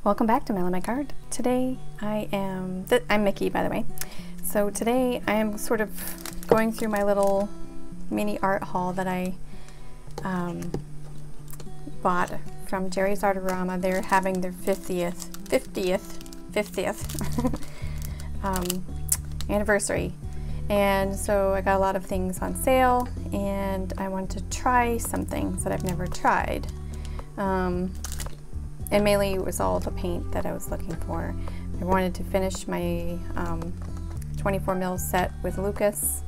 Welcome back to Melon My Card. Today I'm Mikki, by the way. So today I am sort of going through my little mini art haul that I bought from Jerry's Artorama. They're having their 50th anniversary. And so I got a lot of things on sale and I wanted to try some things that I've never tried. And mainly it was all the paint that I was looking for. I wanted to finish my 24 mil set with Lucas.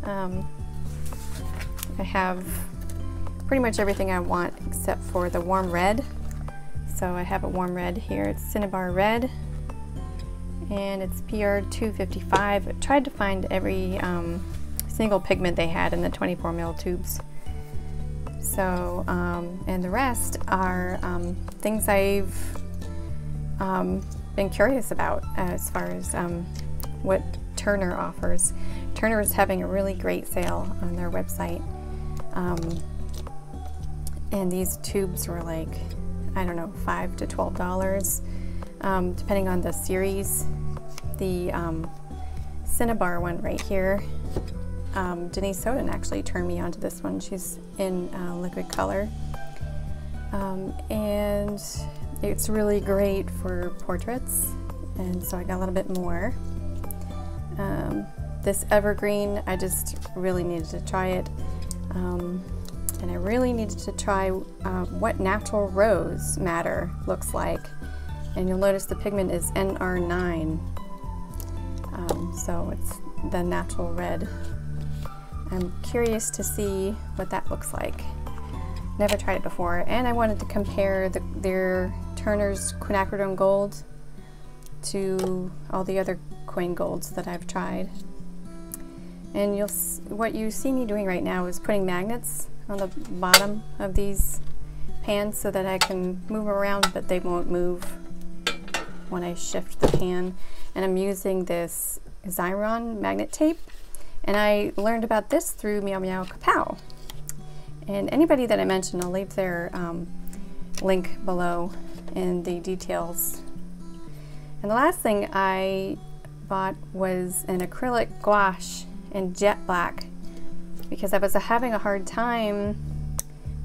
I have pretty much everything I want except for the warm red. So I have a warm red here. It's Cinnabar Red and it's PR 255. I tried to find every single pigment they had in the 24 mil tubes. So, and the rest are things I've been curious about as far as what Turner offers. Turner is having a really great sale on their website. And these tubes were like, I don't know, $5 to $12, depending on the series. The Cinnabar one right here, Denise Soden actually turned me onto this one. She's in liquid color. And it's really great for portraits, and so I got a little bit more. This Evergreen, I just really needed to try it. And I really needed to try what Natural Rose Madder looks like. And you'll notice the pigment is NR9. So it's the natural red. I'm curious to see what that looks like. Never tried it before, and I wanted to compare their Turner's quinacridone gold to all the other coin golds that I've tried. And what you see me doing right now is putting magnets on the bottom of these pans so that I can move around, but they won't move when I shift the pan. And I'm using this Xyron magnet tape. And I learned about this through Meow Meow Kapow. And anybody that I mentioned, I'll leave their link below in the details. And the last thing I bought was an acrylic gouache in jet black, because I was having a hard time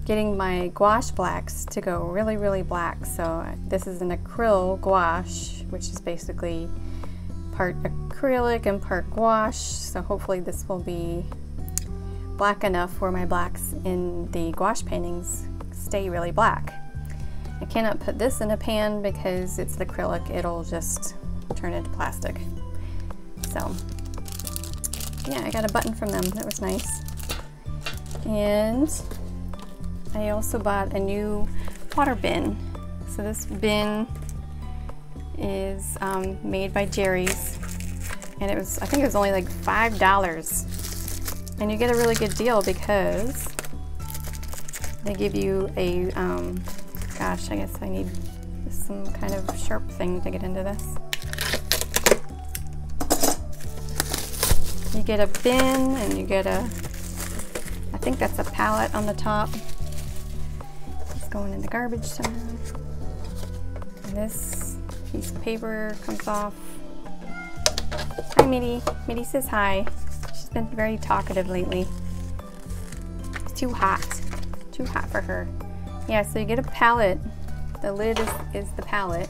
getting my gouache blacks to go really, really black. So this is an acryl gouache, which is basically part acrylic and part gouache, so hopefully this will be black enough where my blacks in the gouache paintings stay really black. I cannot put this in a pan because it's the acrylic, it'll just turn into plastic. So yeah, I got a button from them, that was nice. And I also bought a new water bin. So this bin is made by Jerry's, and I think it was only like $5, and you get a really good deal because they give you a gosh, I guess I need some kind of sharp thing to get into this. You get a bin and you get I think that's a palette on the top. It's going in the garbage somehow. And this piece of paper comes off. Hi, Mitty. Mitty says hi. She's been very talkative lately. It's too hot for her. Yeah, so you get a palette. The lid is the palette.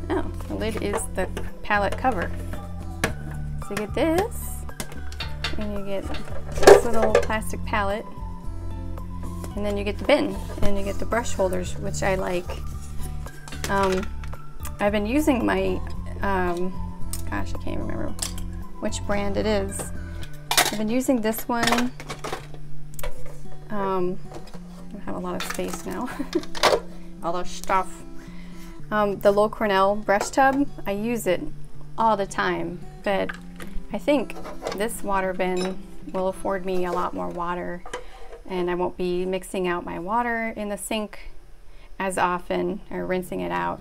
Oh, the lid is the palette cover. So you get this, and you get this little plastic palette, and then you get the bin, and you get the brush holders, which I like. I've been using my, gosh, I can't remember which brand it is. I've been using this one. I have a lot of space now. All the stuff. The Low Cornell brush tub, I use it all the time, but I think this water bin will afford me a lot more water, and I won't be mixing out my water in the sink as often or rinsing it out.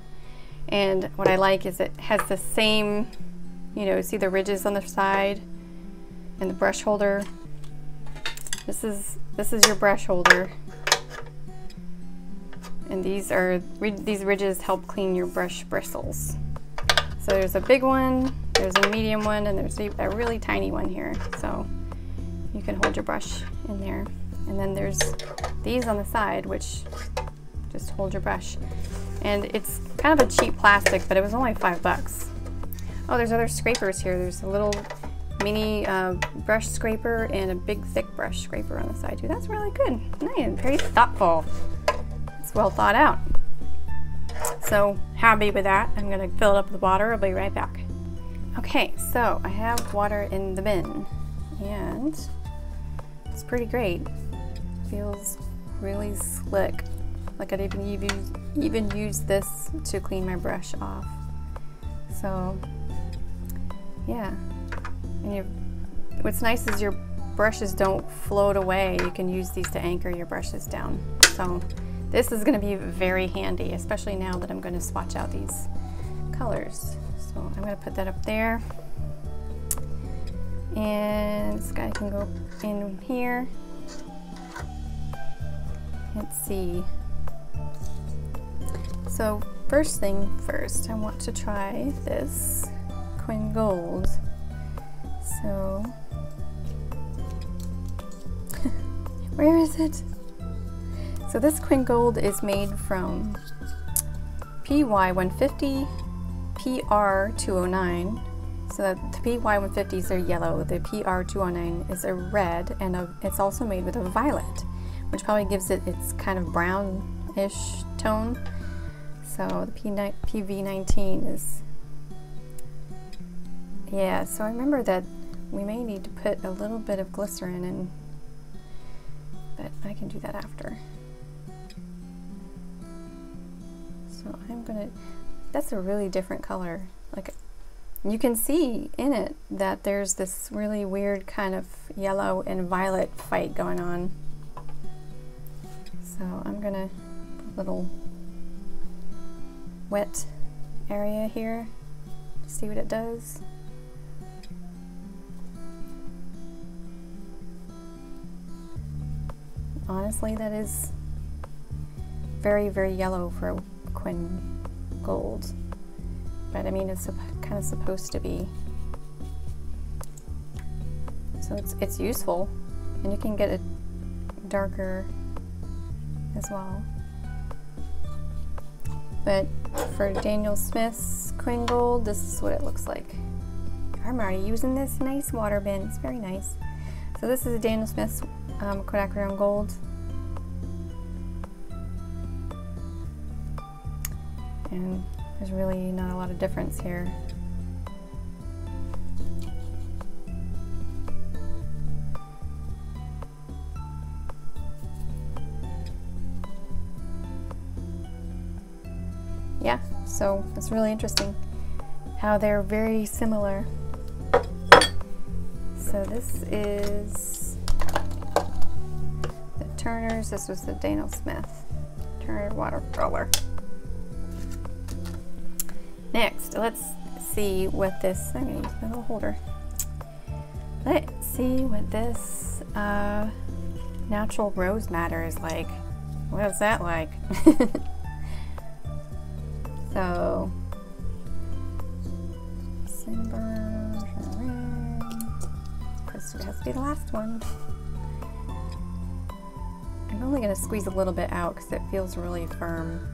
And what I like is it has the same, you know, see the ridges on the side and the brush holder. This is your brush holder, And these ridges help clean your brush bristles. So there's a big one, there's a medium one, and there's a really tiny one here. So you can hold your brush in there. And then there's these on the side, which just hold your brush. And it's kind of a cheap plastic, but it was only $5. Oh, there's other scrapers here. There's a little mini brush scraper and a big thick brush scraper on the side too. That's really good. Nice, very thoughtful. It's well thought out. So happy with that. I'm gonna fill it up with water. I'll be right back. Okay, so I have water in the bin and it's pretty great. Feels really slick. Like I'd even use this to clean my brush off. So yeah, and what's nice is your brushes don't float away. You can use these to anchor your brushes down. So this is going to be very handy, especially now that I'm going to swatch out these colors. So I'm going to put that up there. And this guy can go in here. Let's see. So first thing first, I want to try this Quinn Gold. So, where is it? So this Quinn Gold is made from PY150, PR209. So the PY150s are yellow, the PR209 is a red, and it's also made with a violet, which probably gives it its kind of brownish tone. So the PV19 is, yeah, so I remember that we may need to put a little bit of glycerin in, but I can do that after. So I'm gonna, that's a really different color. Like, you can see in it that there's this really weird kind of yellow and violet fight going on. So I'm gonna put a little wet area here to see what it does. Honestly, that is very, very yellow for a Quinn Gold. But I mean, it's kind of supposed to be. So it's useful, and you can get it darker as well. But for Daniel Smith's Quinn Gold, this is what it looks like. I'm already using this nice water bin. It's very nice. So this is a Daniel Smith's quinacridone Gold. And there's really not a lot of difference here. Yeah, so it's really interesting how they're very similar. So this is the Turner's, this was the Daniel Smith Turner watercolor. Next, let's see what this, I'm gonna use my little holder. Let's see what this natural rose madder is like. What is that like? So, Sunburn, this has to be the last one. I'm only going to squeeze a little bit out because it feels really firm.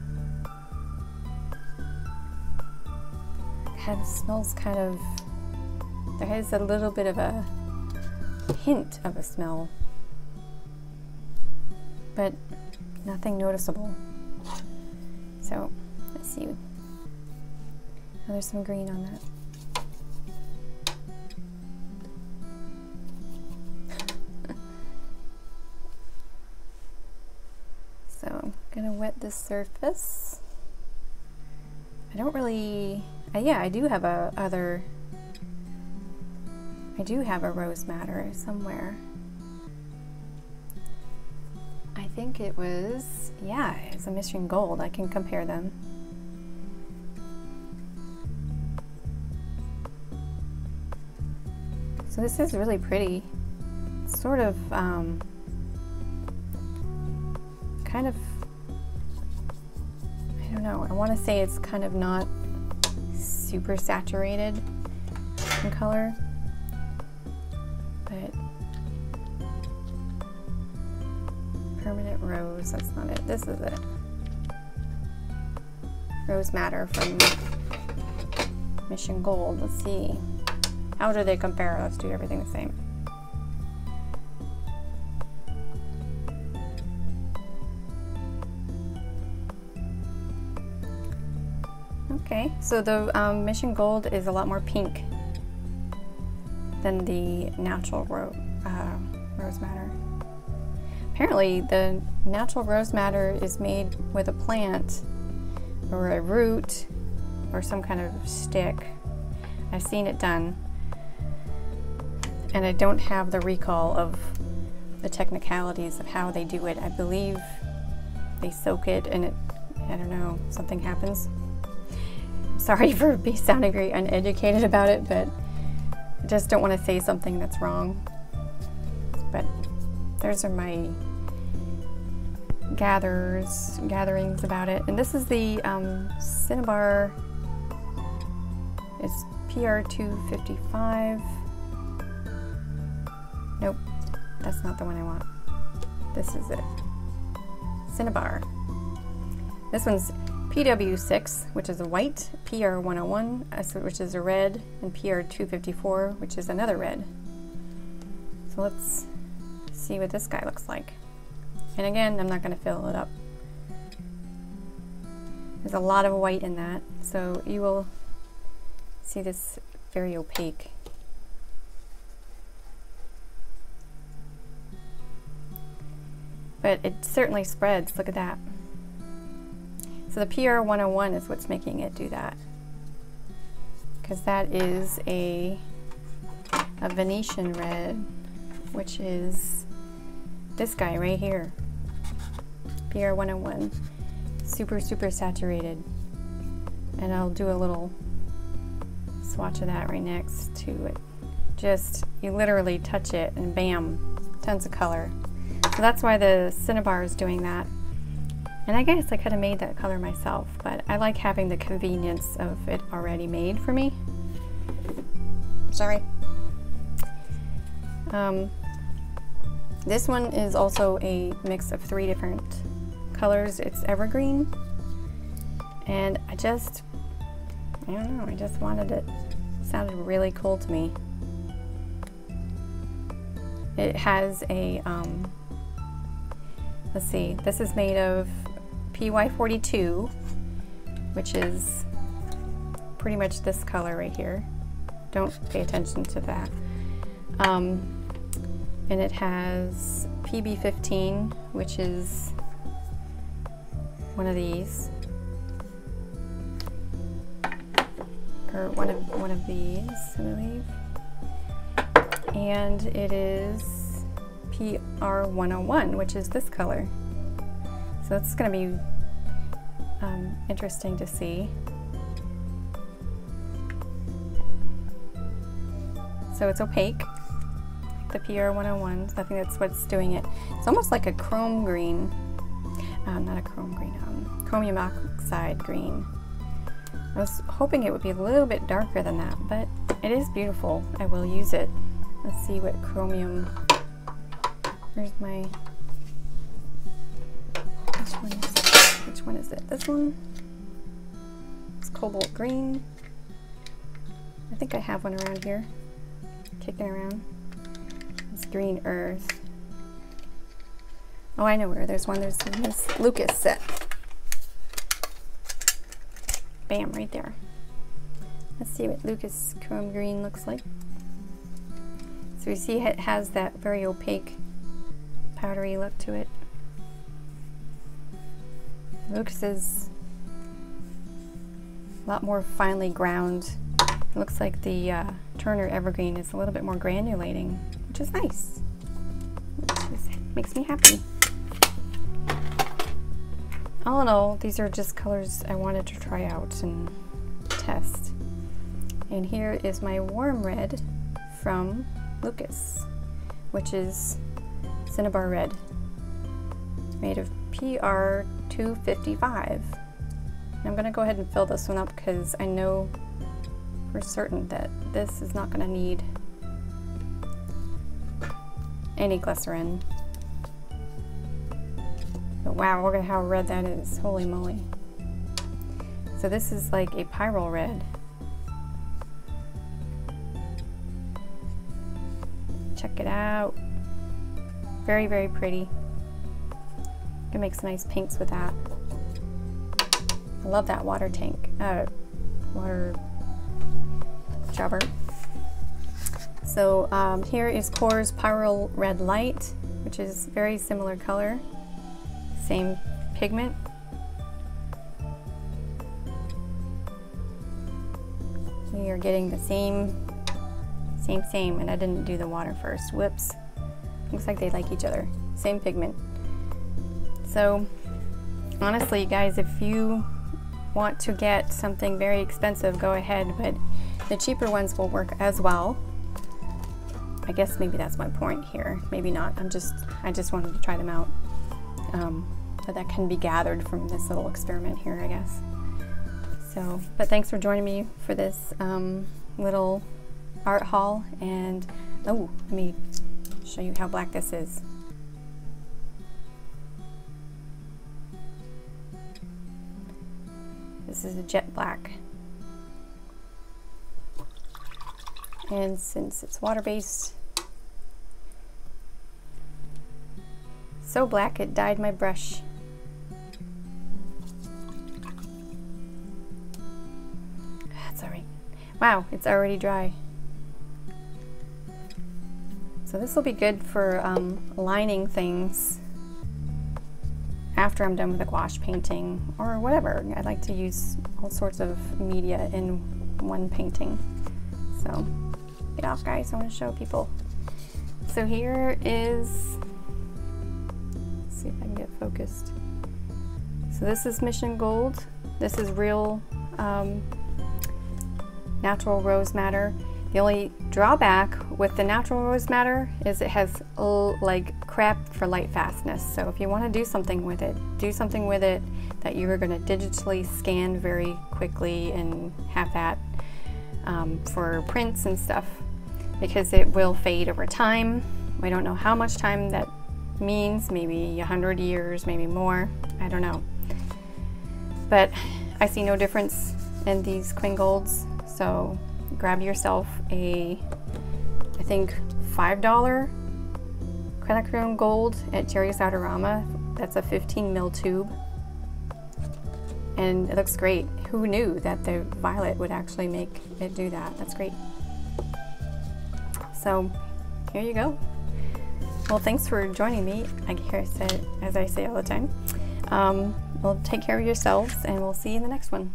It smells kind of, there is a little bit of a hint of a smell, but nothing noticeable. So, let's see. Oh, there's some green on that. So I'm gonna wet this surface. I don't really, yeah, I do have a rose madder somewhere. I think it was, yeah, it's a Mission Gold. I can compare them. So this is really pretty. It's sort of, kind of I don't know, I want to say it's kind of not super saturated in color, but Permanent Rose, that's not it. This is it. Rose Madder from Mission Gold. Let's see. How do they compare? Let's do everything the same. Okay, so the Mission Gold is a lot more pink than the natural Rose Madder. Apparently, the natural Rose Madder is made with a plant or a root or some kind of stick. I've seen it done, and I don't have the recall of the technicalities of how they do it. I believe they soak it and it, I don't know, something happens. Sorry for sounding very uneducated about it, but I just don't want to say something that's wrong. But those are my gatherings about it. And this is the Cinnabar. It's PR255. Nope, that's not the one I want. This is it. Cinnabar. This one's PW6, which is a white, PR101, which is a red, and PR254, which is another red. So let's see what this guy looks like. And again, I'm not going to fill it up. There's a lot of white in that, so you will see this very opaque. But it certainly spreads, look at that. So the PR101 is what's making it do that. Because that is a Venetian red, which is this guy right here. PR101. Super, super saturated. And I'll do a little swatch of that right next to it. Just, you literally touch it and bam, tons of color. So that's why the Cinnabar is doing that. And I guess I could have made that color myself, but I like having the convenience of it already made for me. Sorry. This one is also a mix of 3 different colors. It's evergreen. And I don't know, I just wanted it. It sounded really cool to me. It has a, let's see, this is made of PY42, which is pretty much this color right here. Don't pay attention to that. And it has PB15, which is one of these, or one of these, I believe. And it is PR101, which is this color. So it's going to be interesting to see. So it's opaque, the PR101. So I think that's what's doing it. It's almost like a chrome green, not a chrome green, chromium oxide green. I was hoping it would be a little bit darker than that, but it is beautiful. I will use it. Let's see what chromium, where's my, which one is it? This one? It's cobalt green. I think I have one around here, kicking around. It's green earth. Oh, I know where. There's one. There's in this Lucas set. Bam, right there. Let's see what Lucas chrome green looks like. So you see it has that very opaque, powdery look to it. Lucas is a lot more finely ground. It looks like the Turner Evergreen is a little bit more granulating, which is nice. Makes me happy. All in all, these are just colors I wanted to try out and test. And here is my warm red from Lucas, which is Cinnabar Red, made of PR255. I'm gonna go ahead and fill this one up because I know for certain that this is not gonna need any glycerin. But wow, look at how red that is, holy moly. So this is like a pyrrole red. Check it out. Very, very pretty. You can make some nice pinks with that. I love that water tank, water jobber. So here is Core's Pyrrole Red Light, which is very similar color, same pigment. We are getting the same, and I didn't do the water first. Whoops. Looks like they like each other. Same pigment. So honestly, guys, if you want to get something very expensive, go ahead, but the cheaper ones will work as well. I guess maybe that's my point here. Maybe not. I just wanted to try them out. But that can be gathered from this little experiment here, I guess. So, but thanks for joining me for this little art haul. And oh, let me show you how black this is. This is a jet black. And since it's water-based, so black it dyed my brush. That's all right. Wow, it's already dry. So this will be good for lining things after I'm done with the gouache painting or whatever. I like to use all sorts of media in one painting. So get off, guys, I want to show people. So here is, let's see if I can get focused. So this is Mission Gold. This is real natural rose madder. The only drawback with the natural rose madder is it has like crap for light fastness. So if you want to do something with it, do something with it that you are going to digitally scan very quickly and have that for prints and stuff, because it will fade over time. We don't know how much time that means, maybe 100 years, maybe more, I don't know. But I see no difference in these Queen Golds, so grab yourself a, I think, $5 quinacridone gold at Jerry's Artorama. That's a 15 ml tube. And it looks great. Who knew that the violet would actually make it do that? That's great. So here you go. Well, thanks for joining me. As I say all the time. Well, take care of yourselves, and we'll see you in the next one.